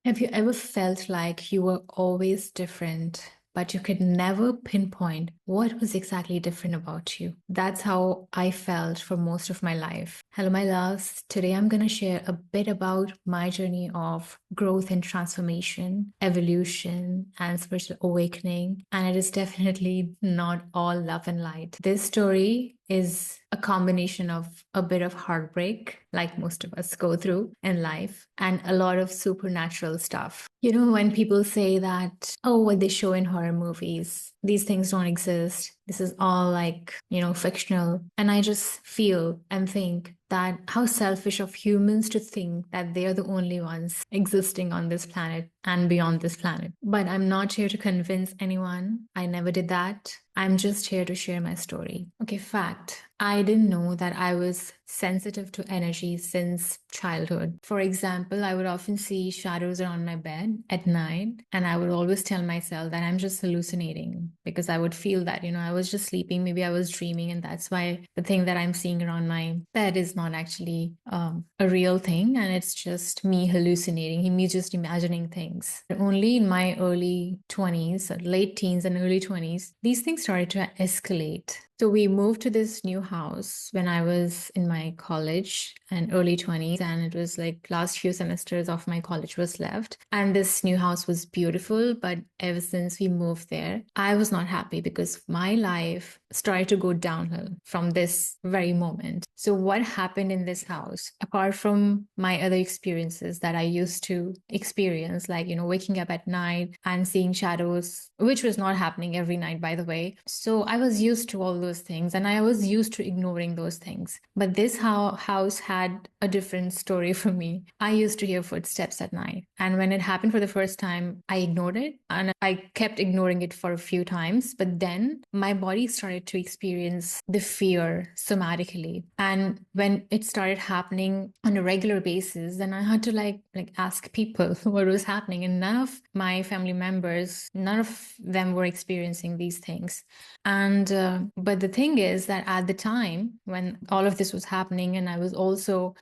Have you ever felt like you were always different, but you could never pinpoint what was exactly different about you? That's how I felt for most of my life. Hello, my loves. Today I'm going to share a bit about my journey of growth and transformation, evolution, and spiritual awakening. And it is definitely not all love and light. This story is a combination of a bit of heartbreak, like most of us go through in life, and a lot of supernatural stuff. You know, when people say that, oh, what they show in horror movies, these things don't exist. This is all like, fictional. And I just feel and think that how selfish of humans to think that they are the only ones existing on this planet and beyond this planet. But I'm not here to convince anyone. I never did that. I'm just here to share my story. Okay, fact. I didn't know that I was sensitive to energy since childhood. For example, I would often see shadows around my bed at night, and I would always tell myself that I'm just hallucinating because I would feel that, I was just sleeping, maybe I was dreaming, and that's why the thing that I'm seeing around my bed is not actually a real thing, and it's just me hallucinating, me just imagining things. Only in my early 20s, late teens and early 20s, these things started to escalate. So we moved to this new house when I was in my college and early 20s, and it was like last few semesters of my college was left. And this new house was beautiful, but ever since we moved there, I was not happy because my life started to go downhill from this very moment. So what happened in this house, apart from my other experiences that I used to experience, like, waking up at night and seeing shadows, which was not happening every night, by the way. So I was used to all those things and I was used to ignoring those things. But this house had a different story for me. I used to hear footsteps at night. And when it happened for the first time, I ignored it and I kept ignoring it for a few times. But then my body started to experience the fear somatically. And when it started happening on a regular basis, then I had to like ask people what was happening. And none of my family members, none of them were experiencing these things. And but the thing is that at the time when all of this was happening, and I was also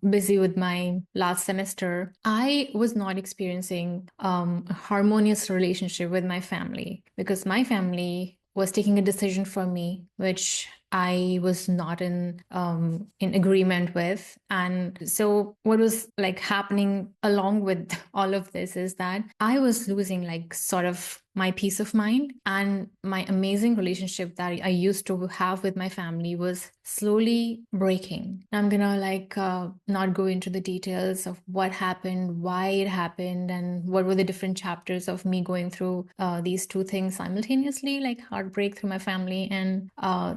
busy with my last semester, I was not experiencing a harmonious relationship with my family because my family was taking a decision for me, which I was not in agreement with. And so what was like happening along with all of this is that I was losing like sort of my peace of mind, and my amazing relationship that I used to have with my family was slowly breaking. I'm gonna not go into the details of what happened, why it happened, and what were the different chapters of me going through these two things simultaneously, like heartbreak through my family and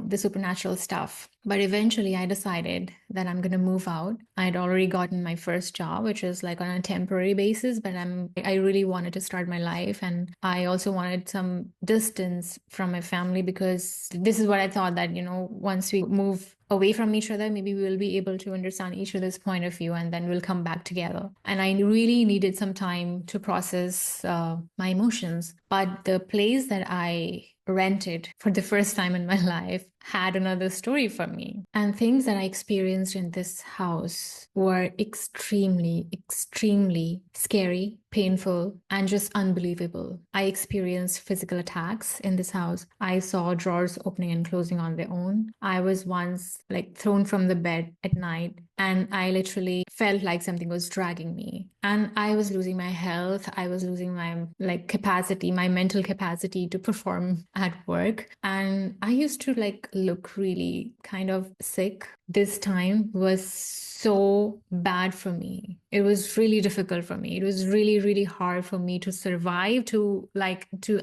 the supernatural stuff. But eventually I decided that I'm going to move out. I'd already gotten my first job, which was like on a temporary basis, but I really wanted to start my life. And I also wanted some distance from my family because this is what I thought that, once we move away from each other, maybe we will be able to understand each other's point of view and then we'll come back together. And I really needed some time to process my emotions. But the place that I rented for the first time in my life had another story for me. And things that I experienced in this house were extremely, extremely scary, painful, and just unbelievable. I experienced physical attacks in this house. I saw drawers opening and closing on their own. I was once like thrown from the bed at night, and I literally felt like something was dragging me. And I was losing my health. I was losing my capacity, my mental capacity to perform at work. And I used to look really kind of sick. This time was so bad for me. It was really difficult for me. It was really, really hard for me to survive, to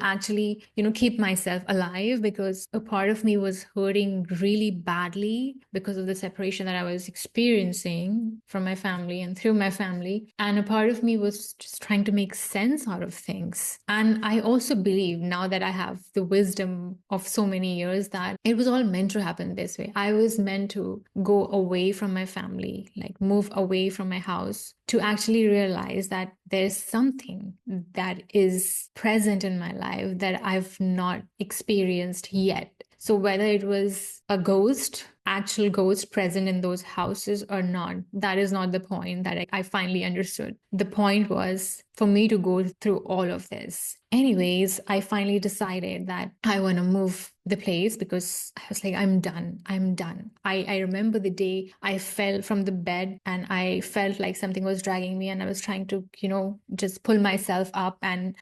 actually, keep myself alive, because a part of me was hurting really badly because of the separation that I was experiencing from my family and through my family. And a part of me was just trying to make sense out of things. And I also believe now that I have the wisdom of so many years that it was all meant to happen this way. I was meant to go away from my family, like move away from my house, to actually realize that there's something that is present in my life that I've not experienced yet. So whether it was a ghost actual ghosts present in those houses or not. That is not the point that I finally understood. The point was for me to go through all of this. Anyways, I finally decided that I want to move the place because I was like, I'm done. I'm done. I remember the day I fell from the bed and I felt like something was dragging me and I was trying to, just pull myself up and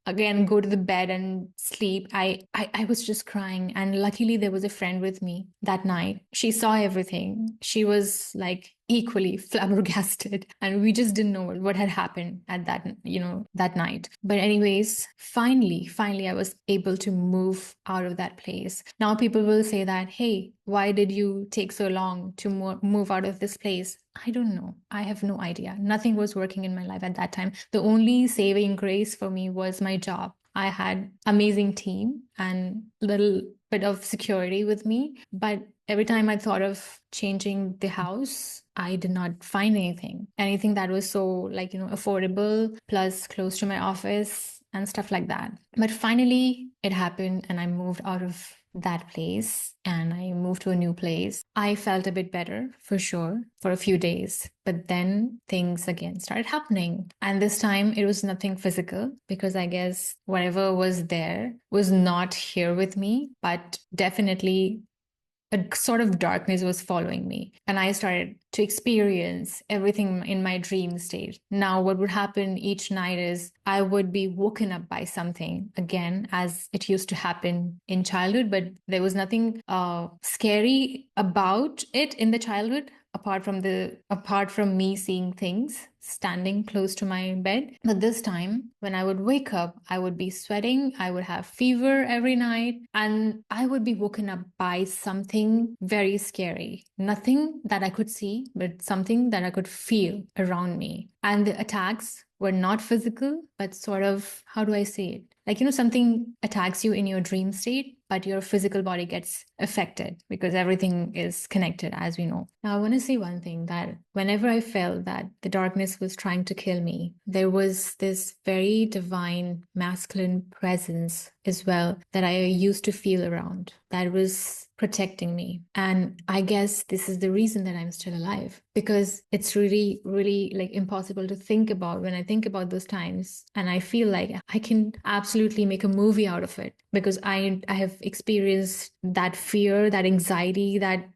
again go to the bed and sleep. I was just crying. And luckily there was a friend with me that night. She saw everything. She was like equally flabbergasted, and we just didn't know what had happened at that night. But anyways, finally I was able to move out of that place. Now people will say that, hey, why did you take so long to move out of this place? I don't know. I have no idea. Nothing was working in my life at that time. The only saving grace for me was my job. I had amazing team and little bit of security with me, but every time I thought of changing the house, I did not find anything that was so affordable plus close to my office and stuff like that. But finally it happened and I moved out of that place and I moved to a new place. I felt a bit better for sure for a few days, but then things again started happening. And this time it was nothing physical because I guess whatever was there was not here with me, but definitely a sort of darkness was following me and I started to experience everything in my dream state. Now what would happen each night is I would be woken up by something again, as it used to happen in childhood, but there was nothing scary about it in the childhood apart from me seeing things standing close to my bed. But this time when I would wake up, I would be sweating, I would have fever every night, and I would be woken up by something very scary. Nothing that I could see, but something that I could feel around me. And the attacks were not physical, but sort of, how do I say it? Like, something attacks you in your dream state, but your physical body gets affected because everything is connected, as we know. Now, I want to say one thing, that whenever I felt that the darkness was trying to kill me, there was this very divine masculine presence as well that I used to feel around that was protecting me. And I guess this is the reason that I'm still alive, because it's really, really like impossible to think about when I think about those times. And I feel like I can absolutely make a movie out of it because I have experienced that fear, that anxiety, that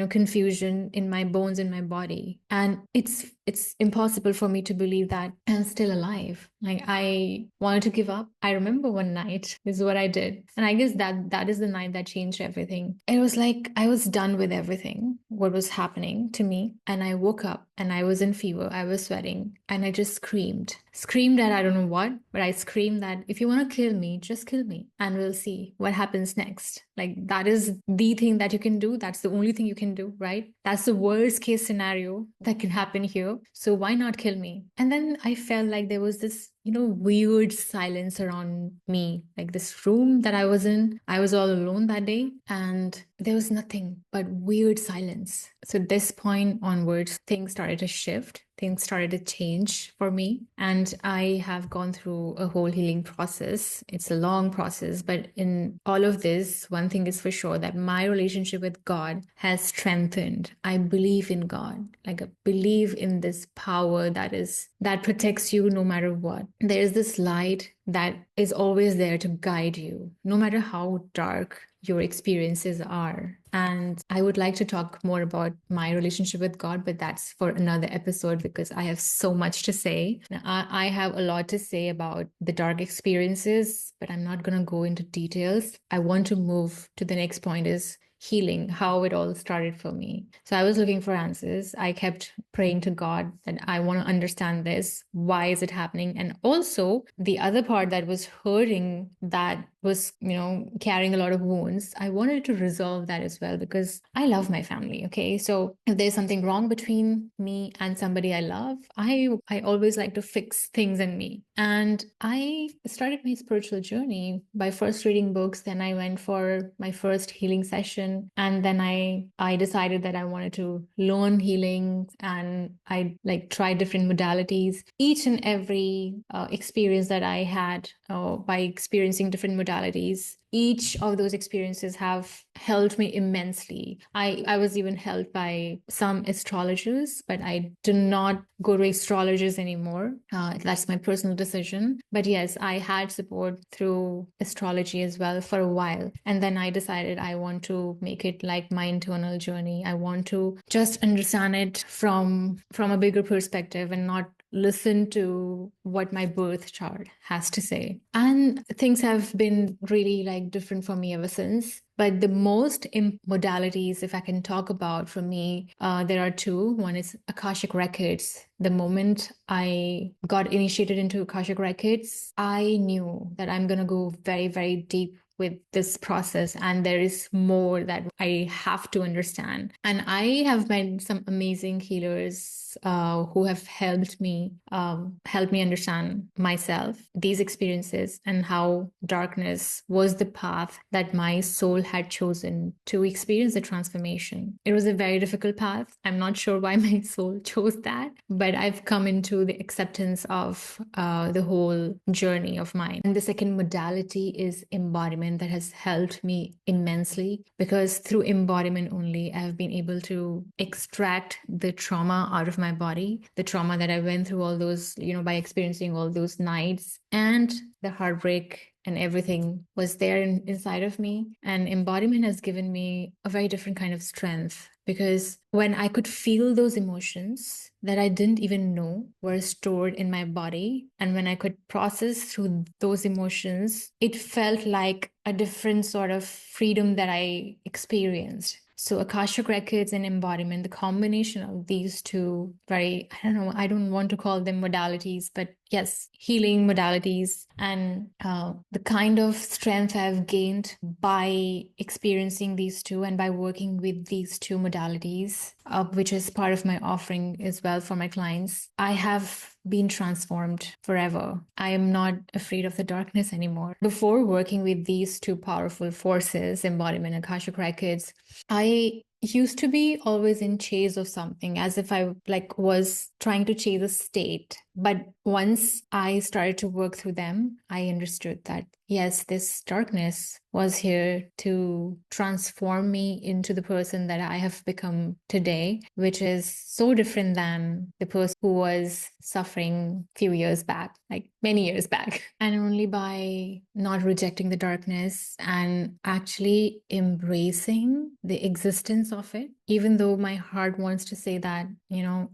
confusion in my bones, in my body. And it's impossible for me to believe that I'm still alive. Like, I wanted to give up. I remember one night, this is what I did. And I guess that is the night that changed everything. It was like I was done with everything, what was happening to me. And I woke up and I was in fever. I was sweating and I just screamed. Screamed at I don't know what, but I screamed that if you want to kill me, just kill me and we'll see what happens next. Like, that is the thing that you can do. That's the only thing you can do, right? That's the worst case scenario that can happen here. So why not kill me? And then I felt like there was this weird silence around me, like this room that I was in. I was all alone that day and there was nothing but weird silence. So this point onwards, things started to shift. Things started to change for me. And I have gone through a whole healing process. It's a long process, but in all of this, one thing is for sure, that my relationship with God has strengthened. I believe in God. Like, I believe in this power that protects you no matter what. There is this light that is always there to guide you, no matter how dark your experiences are. And I would like to talk more about my relationship with God, but that's for another episode because I have so much to say. Now, I have a lot to say about the dark experiences, but I'm not going to go into details. I want to move to the next point, is healing, how it all started for me. So I was looking for answers. I kept praying to God that I want to understand this. Why is it happening? And also the other part that was hurting, that was, carrying a lot of wounds, I wanted to resolve that as well because I love my family. Okay. So if there's something wrong between me and somebody I love, I always like to fix things in me. And I started my spiritual journey by first reading books. Then I went for my first healing session. And then I decided that I wanted to learn healing, and I tried different modalities. Each and every experience that I had by experiencing different modalities, modalities. Each of those experiences have helped me immensely. I was even helped by some astrologers, but I do not go to astrologers anymore. That's my personal decision. But yes, I had support through astrology as well for a while. And then I decided I want to make it like my internal journey. I want to just understand it from a bigger perspective and not listen to what my birth chart has to say. And things have been really like different for me ever since. But the most modalities, if I can talk about for me, there are two. One is Akashic Records. The moment I got initiated into Akashic Records, I knew that I'm going to go very, very deep with this process, and there is more that I have to understand. And I have met some amazing healers who have helped me understand myself, these experiences, and how darkness was the path that my soul had chosen to experience the transformation. It was a very difficult path. I'm not sure why my soul chose that, but I've come into the acceptance of the whole journey of mine. And the second modality is embodiment, that has helped me immensely, because through embodiment only I've been able to extract the trauma out of my body, the trauma that I went through, all those, by experiencing all those nights and the heartbreak and everything was there inside of me. And embodiment has given me a very different kind of strength, because when I could feel those emotions that I didn't even know were stored in my body, and when I could process through those emotions, it felt like a different sort of freedom that I experienced. So Akashic Records and embodiment, the combination of these two very, I don't know, I don't want to call them modalities, but yes, healing modalities, and the kind of strength I've gained by experiencing these two and by working with these two modalities, which is part of my offering as well for my clients, I have been transformed forever. I am not afraid of the darkness anymore. Before working with these two powerful forces, embodiment and Akashic Records, I used to be always in chase of something, as if I was trying to chase a state. But once I started to work through them, I understood that yes, this darkness was here to transform me into the person that I have become today, which is so different than the person who was suffering a few years back, like many years back. And only by not rejecting the darkness and actually embracing the existence of it, even though my heart wants to say that,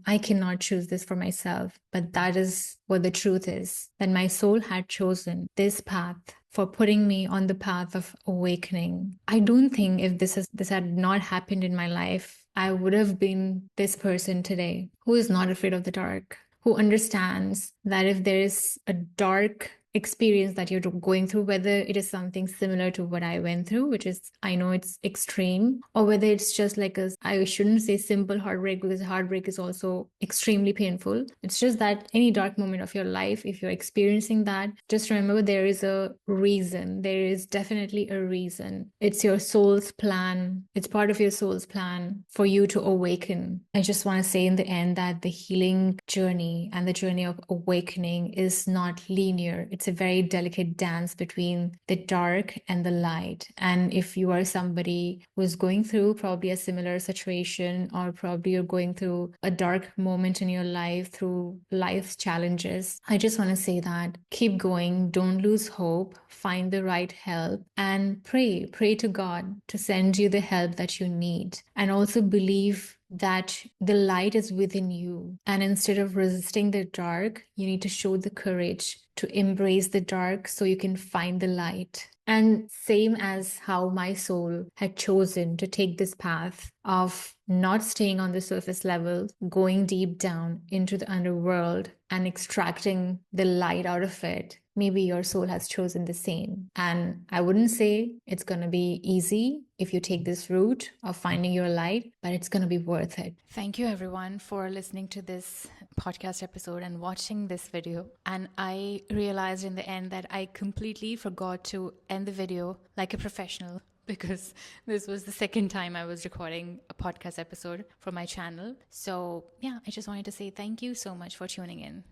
I cannot choose this for myself, but that is what the truth is, that my soul had chosen this path for putting me on the path of awakening. I don't think if this had not happened in my life, I would have been this person today who is not afraid of the dark, who understands that if there is a dark experience that you're going through, whether it is something similar to what I went through, which is, I know it's extreme, or whether it's just like I shouldn't say simple heartbreak, because heartbreak is also extremely painful. It's just that any dark moment of your life, if you're experiencing that, just remember there is a reason. There is definitely a reason. It's your soul's plan. It's part of your soul's plan for you to awaken. I just want to say in the end that the healing journey and the journey of awakening is not linear. It's a very delicate dance between the dark and the light. And if you are somebody who's going through probably a similar situation, or probably you're going through a dark moment in your life through life's challenges, I just want to say that keep going, don't lose hope, find the right help, and pray to God to send you the help that you need. And also believe that the light is within you. And instead of resisting the dark, you need to show the courage to embrace the dark so you can find the light. And same as how my soul had chosen to take this path of not staying on the surface level, going deep down into the underworld and extracting the light out of it, maybe your soul has chosen the same. And I wouldn't say it's going to be easy if you take this route of finding your light, but it's going to be worth it. Thank you everyone for listening to this podcast episode and watching this video. And I realized in the end that I completely forgot to end the video like a professional, because this was the second time I was recording a podcast episode for my channel. So yeah, I just wanted to say thank you so much for tuning in.